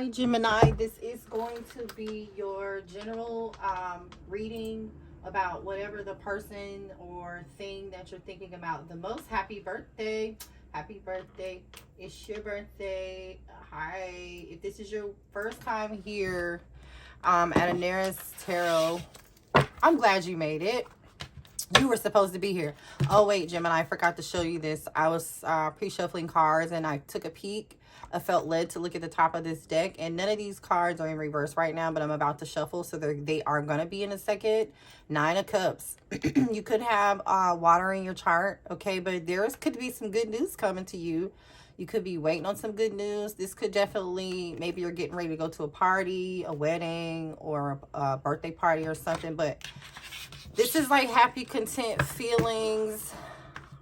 Hi, Gemini. This is going to be your general reading about whatever the person or thing that you're thinking about the most. Happy birthday. Happy birthday. It's your birthday. Hi. If this is your first time here at Anaris Tarot, I'm glad you made it. You were supposed to be here. Oh, wait, Gemini, I forgot to show you this. I was pre-shuffling cards and I took a peek. I felt led to look at the top of this deck, and none of these cards are in reverse right now, but I'm about to shuffle, so they are going to be in a second. 9 of Cups. You could have water in your chart, okay, but there could be some good news coming to you. You could be waiting on some good news. This could definitely, maybe you're getting ready to go to a party, a wedding, or a birthday party or something, but this is like happy, content feelings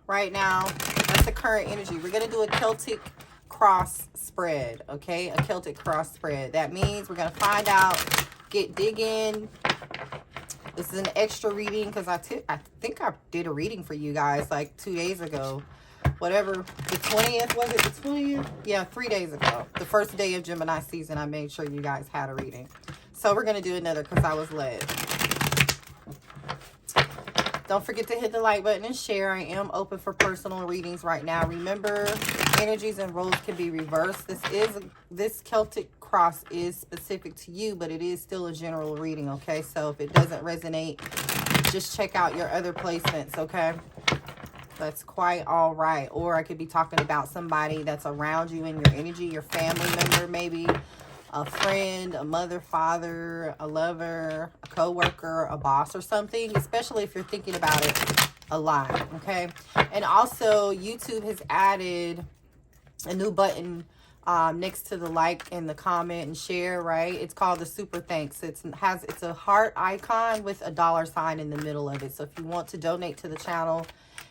right now. That's the current energy. We're going to do a Celtic cross spread, okay? A Celtic cross spread. That means we're going to find out, dig in. This is an extra reading because I think I did a reading for you guys like 2 days ago. Whatever, the 20th, was it the 20th? Yeah, 3 days ago. The first day of Gemini season, I made sure you guys had a reading. So we're going to do another because I was led. Don't forget to hit the like button and share. I am open for personal readings right now. Remember, energies and roles can be reversed. This Celtic cross is specific to you, but it is still a general reading, okay? So if it doesn't resonate, just check out your other placements, okay? That's quite all right. Or I could be talking about somebody that's around you in your energy, your family member maybe, a friend, a mother, father, a lover, a co-worker, a boss or something, especially if you're thinking about it a lot, okay? And also, YouTube has added a new button next to the like and the comment and share, right? It's called the super thanks. It's a heart icon with a $sign in the middle of it. So if you want to donate to the channel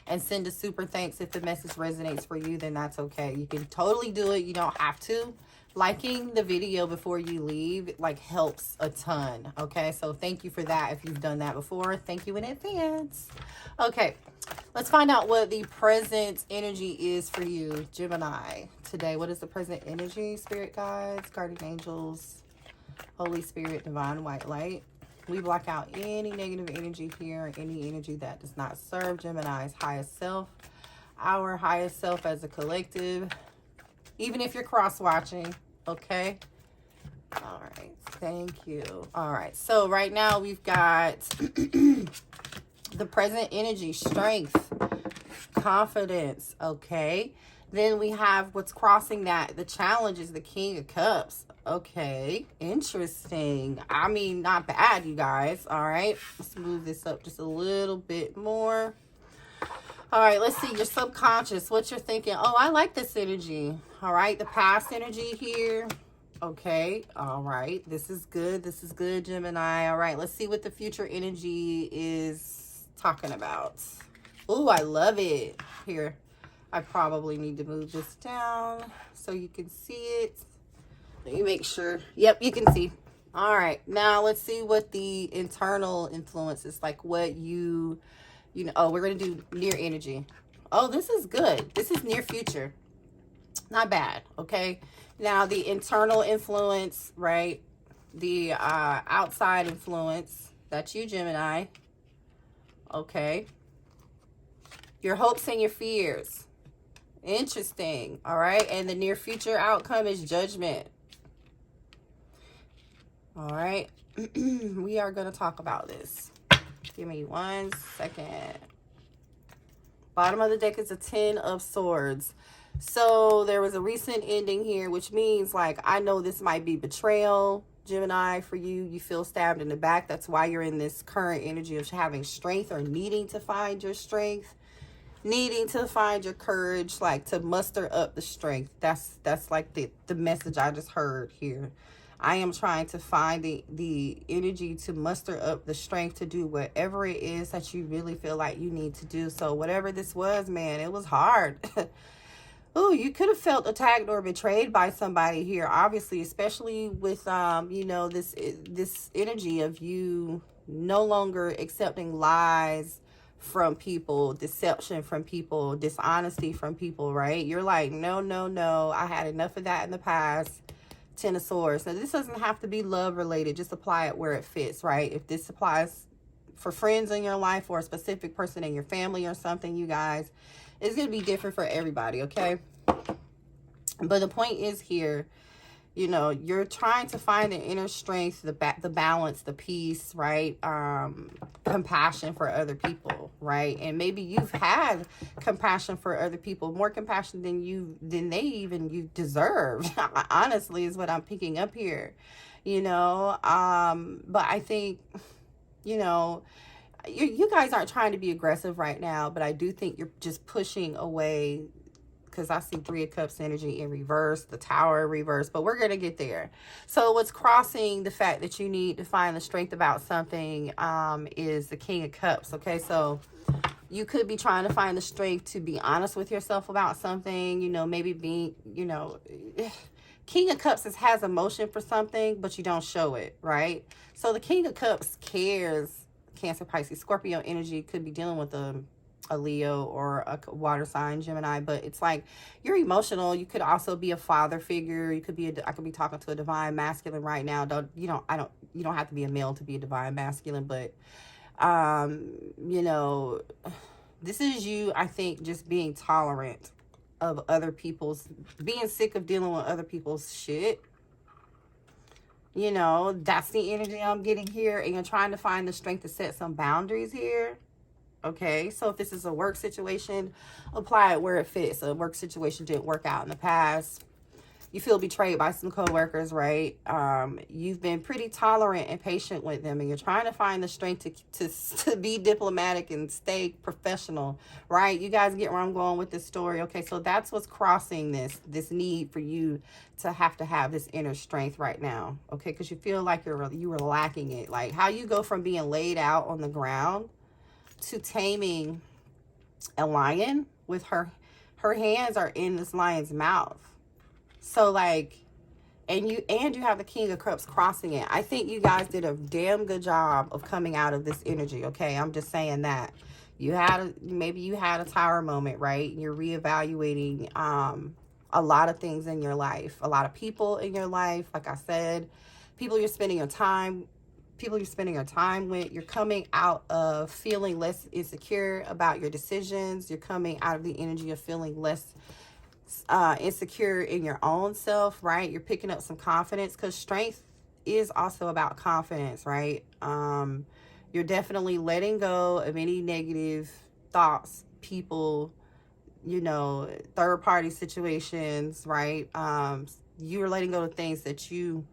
and send a super thanks, if the message resonates for you, then that's okay. You can totally do it. You don't have to. Liking the video before you leave, like, helps a ton, okay? So thank you for that. If you've done that before, thank you in advance. Okay, let's find out what the present energy is for you, Gemini, today. What is the present energy? Spirit guides, guardian angels, Holy Spirit, divine white light. We block out any negative energy here, any energy that does not serve Gemini's highest self, our highest self as a collective, even if you're cross-watching, okay? All right, thank you. All right, so right now we've got the present energy, strength, confidence, okay? Then we have what's crossing that, the challenge is the King of Cups. Okay, interesting. I mean, not bad, you guys. All right, let's move this up just a little bit more. All right, let's see your subconscious, what you're thinking. Oh, I like this energy. All right, the past energy here. Okay, all right, this is good. This is good, Gemini. All right, let's see what the future energy is talking about. Oh, I love it. Here, I probably need to move this down so you can see it. Let me make sure. Yep, you can see. All right, now let's see what the internal influence is, like what you know. Oh, we're going to do near energy. Oh, this is good. This is near future. Not bad, okay? Now, the internal influence, right? The outside influence. That's you, Gemini. Okay. Your hopes and your fears. Interesting, all right? And the near future outcome is judgment. All right. We are going to talk about this. Give me 1 second. Bottom of the deck is a 10 of Swords. So there was a recent ending here, which means, like, I know this might be betrayal, Gemini, for you. You feel stabbed in the back. That's why you're in this current energy of having strength or needing to find your strength, needing to find your courage, like to muster up the strength. That's like the message I just heard here. I am trying to find the energy to muster up the strength to do whatever it is that you really feel like you need to do. So whatever this was, man, it was hard. Oh, you could have felt attacked or betrayed by somebody here, obviously, especially with, you know, this energy of you no longer accepting lies from people, deception from people, dishonesty from people, right? You're like, no, no, no. I had enough of that in the past. Ten of Swords. Now, this doesn't have to be love related. Just apply it where it fits, right? If this applies for friends in your life or a specific person in your family or something, you guys, it's going to be different for everybody, okay? But the point is here, you know, you're trying to find the inner strength, the balance, the peace, right? Compassion for other people, right? And maybe you've had compassion for other people, more compassion than they even you deserve. Honestly, is what I'm picking up here, you know. But I think, you know, you guys aren't trying to be aggressive right now, but I do think you're just pushing away, because I see Three of Cups energy in reverse, the Tower in reverse, but we're going to get there. So what's crossing the fact that you need to find the strength about something is the King of Cups, okay? So you could be trying to find the strength to be honest with yourself about something, you know, maybe being, you know, King of Cups has emotion for something, but you don't show it, right? So the King of Cups cares. Cancer, Pisces, Scorpio energy could be dealing with a Leo or a water sign, Gemini, but it's like you're emotional. You could also be a father figure. You could be I could be talking to a divine masculine right now. You don't have to be a male to be a divine masculine, but you know, this is you, I think, just being tolerant of other people's, being sick of dealing with other people's shit. You know, that's the energy I'm getting here. And you're trying to find the strength to set some boundaries here. Okay, so if this is a work situation, apply it where it fits. A work situation didn't work out in the past. You feel betrayed by some coworkers, right? You've been pretty tolerant and patient with them, and you're trying to find the strength to be diplomatic and stay professional, right? You guys get where I'm going with this story. Okay, so that's what's crossing this need for you to have this inner strength right now, okay? Because you feel like you were lacking it. Like how you go from being laid out on the ground to taming a lion with her hands are in this lion's mouth. So like, and you have the King of Cups crossing it. I think you guys did a damn good job of coming out of this energy, okay? I'm just saying that. Maybe you had a tower moment, right? You're reevaluating a lot of things in your life, a lot of people in your life. Like I said, people you're spending your time with. You're coming out of feeling less insecure about your decisions. You're coming out of the energy of feeling less insecure in your own self, right? You're picking up some confidence, because strength is also about confidence, right? You're definitely letting go of any negative thoughts, people, you know, third party situations, right? You're letting go of things that you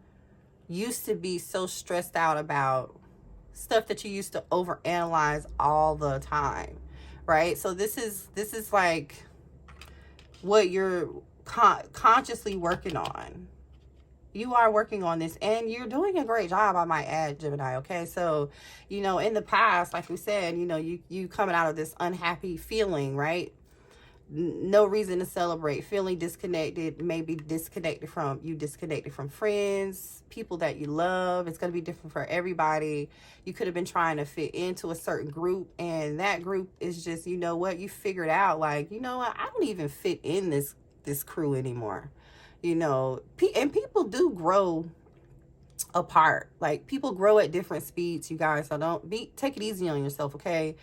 used to be so stressed out about, stuff that you used to overanalyze all the time, right? So this is like what you're consciously working on. You are working on this, and you're doing a great job, I might add, Gemini, okay? So, you know, in the past, like we said, you know, you coming out of this unhappy feeling, right? No reason to celebrate, feeling disconnected, maybe disconnected from friends, people that you love. It's going to be different for everybody. You could have been trying to fit into a certain group, and that group is just, you know what, you figured out, like, you know what, I don't even fit in this crew anymore, you know. And people do grow apart. Like, people grow at different speeds, you guys. So take it easy on yourself, okay?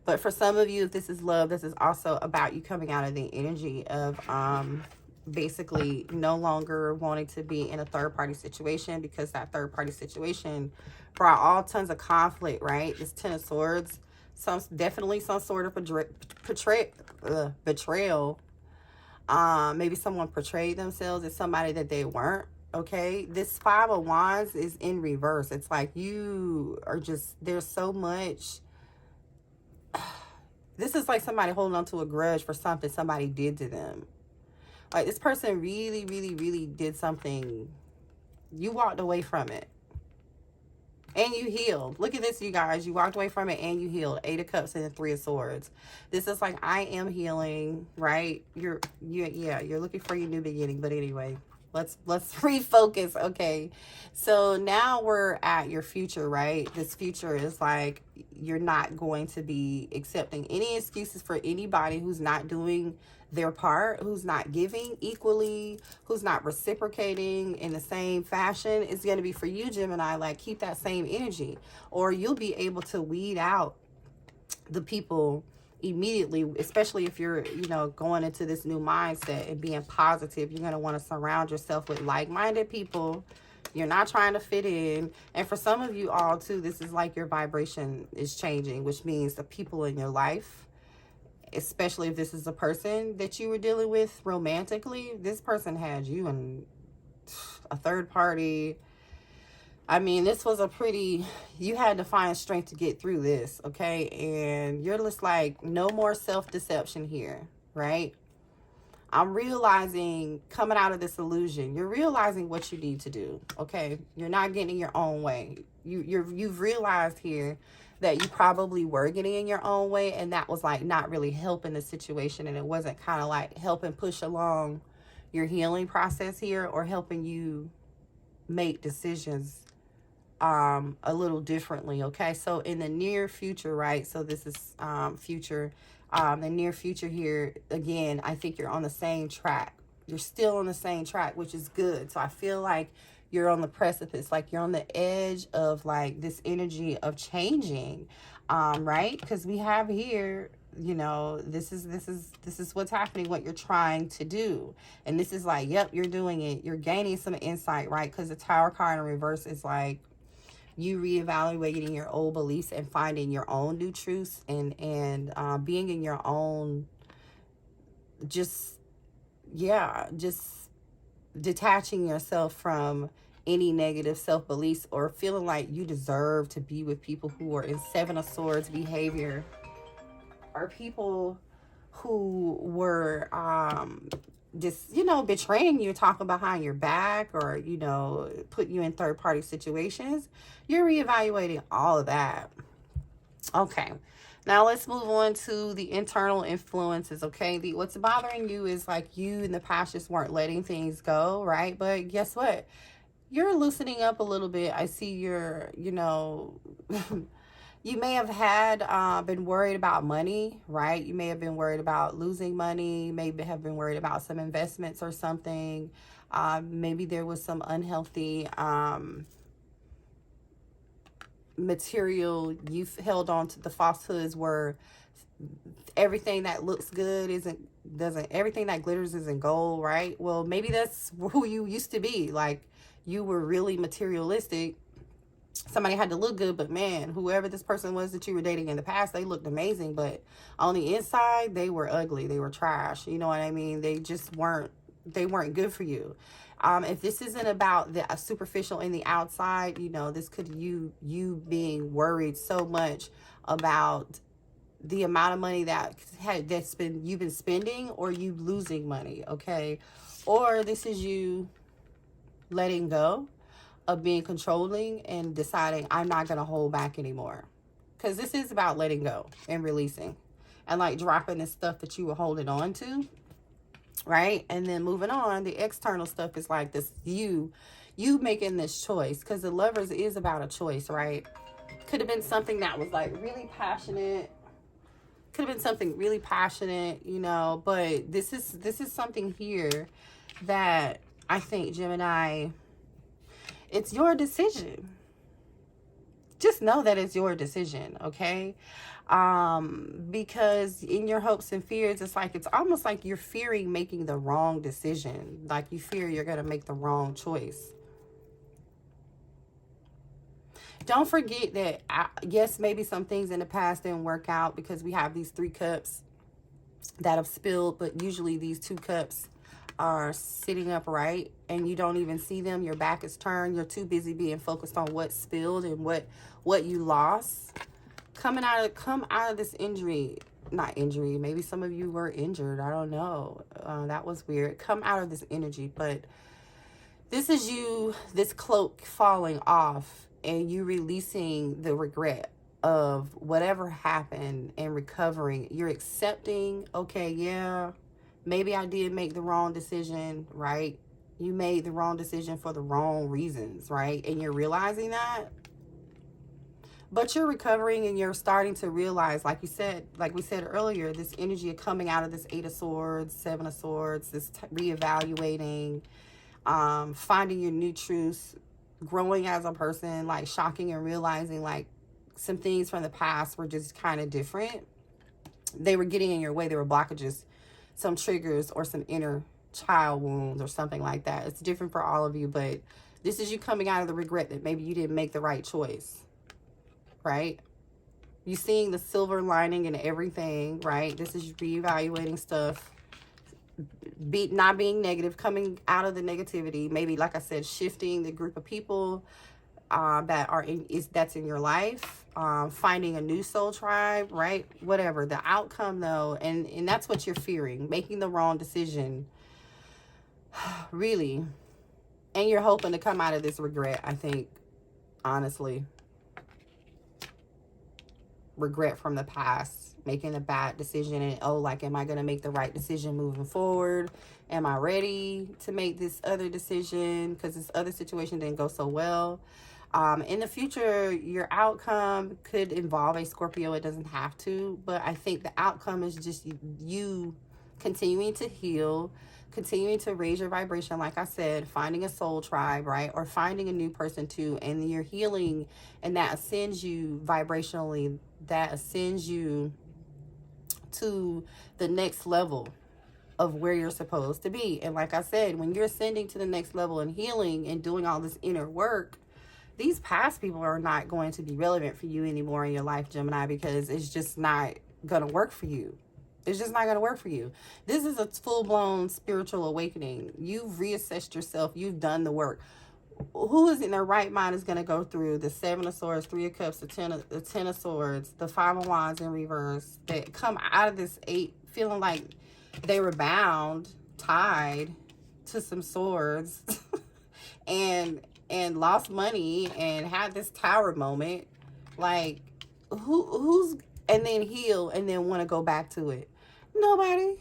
But for some of you, if this is love, this is also about you coming out of the energy of basically no longer wanting to be in a third-party situation, because that third-party situation brought all tons of conflict, right? This Ten of Swords, definitely some sort of betrayal. Maybe someone portrayed themselves as somebody that they weren't, okay? This Five of Wands is in reverse. It's like you are just, there's so much. This is like somebody holding on to a grudge for something somebody did to them. Like, this person really, really, really did something. You walked away from it. And you healed. Look at this, you guys. You walked away from it and you healed. Eight of Cups and the Three of Swords. This is like, I am healing, right? You're looking for your new beginning. But anyway, let's refocus, okay? So now we're at your future, right? This future is like, you're not going to be accepting any excuses for anybody who's not doing their part, who's not giving equally, who's not reciprocating in the same fashion. It's going to be for you, Gemini. Like, keep that same energy, or you'll be able to weed out the people immediately, especially if you're, you know, going into this new mindset and being positive. You're going to want to surround yourself with like-minded people. You're not trying to fit in. And for some of you all too, this is like your vibration is changing, which means the people in your life, especially if this is a person that you were dealing with romantically, this person had you in a third party. I mean, this was a pretty, you had to find strength to get through this, okay? And you're just like, no more self-deception here, right? I'm realizing, coming out of this illusion, you're realizing what you need to do, okay? You're not getting in your own way. You've realized here that you probably were getting in your own way, and that was like not really helping the situation, and it wasn't kind of like helping push along your healing process here, or helping you make decisions a little differently, okay? So in the near future, right? So this is future. The near future here, again, I think you're on the same track. You're still on the same track, which is good. So I feel like you're on the precipice, like you're on the edge of like this energy of changing, right? Because we have here, you know, this is what's happening, what you're trying to do. And this is like, yep, you're doing it. You're gaining some insight, right? Because the Tower card in reverse is like you reevaluating your old beliefs and finding your own new truths, and being in your own, just detaching yourself from any negative self-beliefs, or feeling like you deserve to be with people who are in Seven of Swords behavior, or people who were just, you know, betraying you, talking behind your back, or, you know, putting you in third-party situations. You're reevaluating all of that. Okay, now let's move on to the internal influences, okay? What's bothering you is like you in the past just weren't letting things go, right? But guess what? You're loosening up a little bit. I see you're, you know, you may have had been worried about money, right? You may have been worried about losing money, maybe have been worried about some investments or something. Maybe there was some unhealthy material. You've held on to the falsehoods where everything that looks good everything that glitters isn't gold, right? Well, maybe that's who you used to be. Like, you were really materialistic. Somebody had to look good, but man, whoever this person was that you were dating in the past, they looked amazing, but on the inside, they were ugly. They were trash. You know what I mean? They just weren't good for you. If this isn't about the superficial in the outside, you know, this could you being worried so much about the amount of money you've been spending, or you losing money, okay? Or this is you letting go of being controlling and deciding, I'm not going to hold back anymore. Because this is about letting go and releasing, and like dropping the stuff that you were holding on to, right? And then moving on, the external stuff is like this, you making this choice, because the Lovers is about a choice, right? Could have been something that was like really passionate. Could have been something really passionate, you know, but this is something here that I think, Gemini, it's your decision. Just know that it's your decision, okay? Because in your hopes and fears, it's almost like you're fearing making the wrong decision. Like you fear you're going to make the wrong choice. Don't forget that, yes, maybe some things in the past didn't work out, because we have these 3 cups that have spilled, but usually these 2 cups are sitting upright and you don't even see them. Your back is turned. You're too busy being focused on what spilled and what you lost. Come out of this injury, not injury. Maybe some of you were injured. I don't know. That was weird. Come out of this energy, but this is you, this cloak falling off, and you releasing the regret of whatever happened and recovering. You're accepting, okay, yeah, maybe I did make the wrong decision, right? You made the wrong decision for the wrong reasons, right? And you're realizing that. But you're recovering and you're starting to realize, like you said, like we said earlier, this energy of coming out of this 8 of Swords, 7 of Swords, this reevaluating, finding your new truths, growing as a person, like shocking and realizing like some things from the past were just kind of different. They were getting in your way. They were blockages, some triggers, or some inner child wounds or something like that. It's different for all of you, but this is you coming out of the regret that maybe you didn't make the right choice, right? You seeing the silver lining in everything, right? This is reevaluating stuff, not being negative, coming out of the negativity. Maybe, like I said, shifting the group of people that's in your life, finding a new soul tribe, right? Whatever the outcome though, and that's what you're fearing, making the wrong decision, really. And you're hoping to come out of this regret, I think, honestly. Regret from the past, making a bad decision, and oh, like, am I going to make the right decision moving forward? Am I ready to make this other decision because this other situation didn't go so well? In the future, your outcome could involve a Scorpio. It doesn't have to, but I think the outcome is just you continuing to heal, continuing to raise your vibration, like I said, finding a soul tribe, right? Or finding a new person too, and you're healing, and that ascends you vibrationally, that ascends you to the next level of where you're supposed to be. And like I said, when you're ascending to the next level and healing and doing all this inner work, these past people are not going to be relevant for you anymore in your life, Gemini, because it's just not going to work for you. It's just not going to work for you. This is a full-blown spiritual awakening. You've reassessed yourself. You've done the work. Who is in their right mind is going to go through the 7 of Swords, 3 of Cups, the 10 of Swords, the 5 of Wands in reverse, that come out of this 8 feeling like they were bound, tied to some swords and lost money and had this tower moment. Like, who's, and then heal and then want to go back to it? Nobody.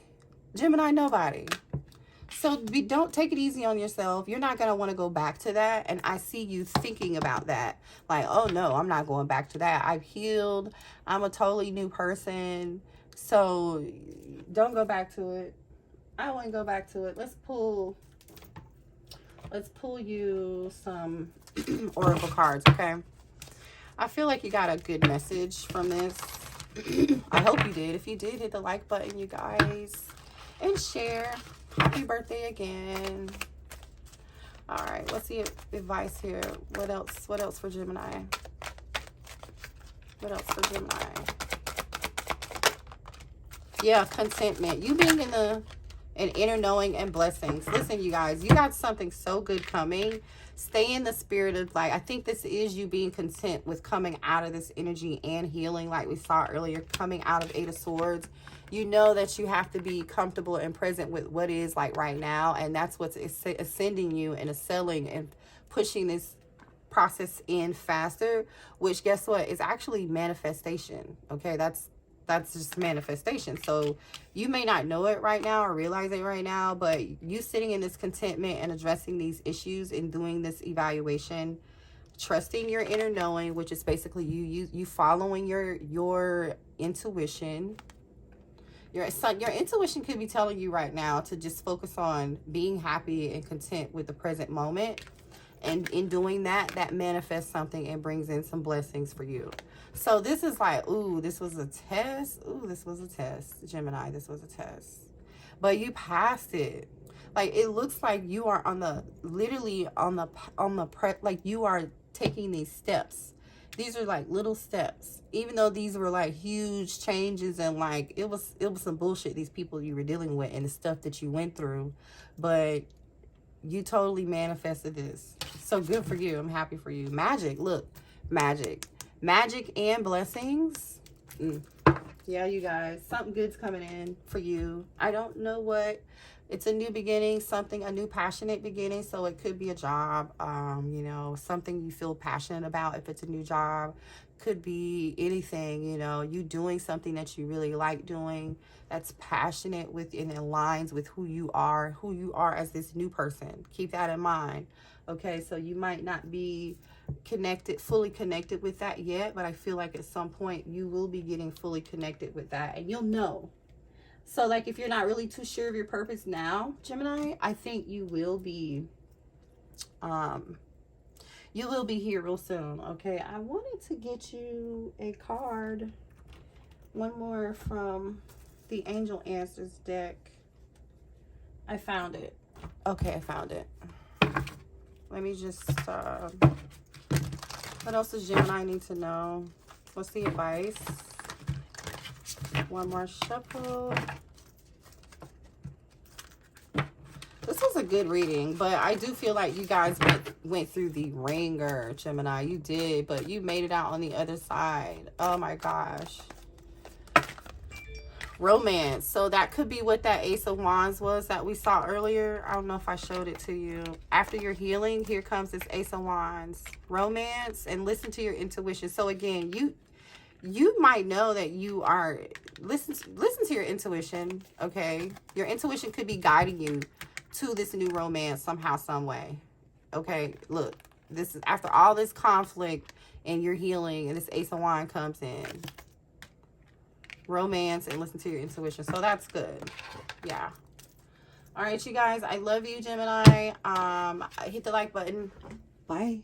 Gemini, nobody. So don't take it easy on yourself. You're not going to want to go back to that. And I see you thinking about that. Like, oh no, I'm not going back to that. I've healed. I'm a totally new person. So don't go back to it. I wouldn't go back to it. Let's pull you some oracle cards, okay? I feel like you got a good message from this. I hope you did. If you did, hit the like button, you guys, and share. Happy birthday again. All right, let's see advice here. What else for Gemini? What else for Gemini? Yeah, contentment. You being in an inner knowing and blessings. Listen, you guys, you got something so good coming. Stay in the spirit of, like, I think this is you being content with coming out of this energy and healing, like we saw earlier, coming out of 8 of Swords. You know that you have to be comfortable and present with what is like right now, and that's what's ascending you and excelling and pushing this process in faster, which, guess what, is actually manifestation. Okay, that's just manifestation. So you may not know it right now or realize it right now, but you sitting in this contentment and addressing these issues and doing this evaluation, trusting your inner knowing, which is basically you following your intuition. Your intuition could be telling you right now to just focus on being happy and content with the present moment. And in doing that, that manifests something and brings in some blessings for you. So this is like, ooh, this was a test. Ooh, this was a test. Gemini, this was a test. But you passed it. Like, it looks like you are literally like you are taking these steps. These are like little steps. Even though these were like huge changes and like it was some bullshit, these people you were dealing with and the stuff that you went through. But you totally manifested this. So good for you. I'm happy for you. Magic. Look. Magic. Magic and blessings. Yeah, you guys. Something good's coming in for you. I don't know what. It's a new beginning. A new passionate beginning. So it could be a job. You know, something you feel passionate about if it's a new job. Could be anything, you know, you doing something that you really like doing, that's passionate with and aligns with who you are as this new person. Keep that in mind. Okay, so you might not be fully connected with that yet, but I feel like at some point you will be getting fully connected with that, and you'll know. So like if you're not really too sure of your purpose now, Gemini, I think you will be here real soon. Okay, I wanted to get you a card, one more from the Angel Answers deck. I found it. Okay, I found it. Let me just what else does Gemini need to know? What's the advice? One more shuffle. This was a good reading, but I do feel like you guys went through the ringer, Gemini. You did, but you made it out on the other side. Oh my gosh. Romance. So that could be what that Ace of Wands was that we saw earlier. I don't know if I showed it to you. After your healing, here comes this Ace of Wands. Romance, and listen to your intuition. So again, you might know that you are, listen to your intuition, okay? Your intuition could be guiding you to this new romance somehow, some way. Okay, look, this is after all this conflict and your healing, and this Ace of Wands comes in. Romance, and listen to your intuition. So that's good. Yeah. All right, you guys, I love you, Gemini. Hit the like button. Bye.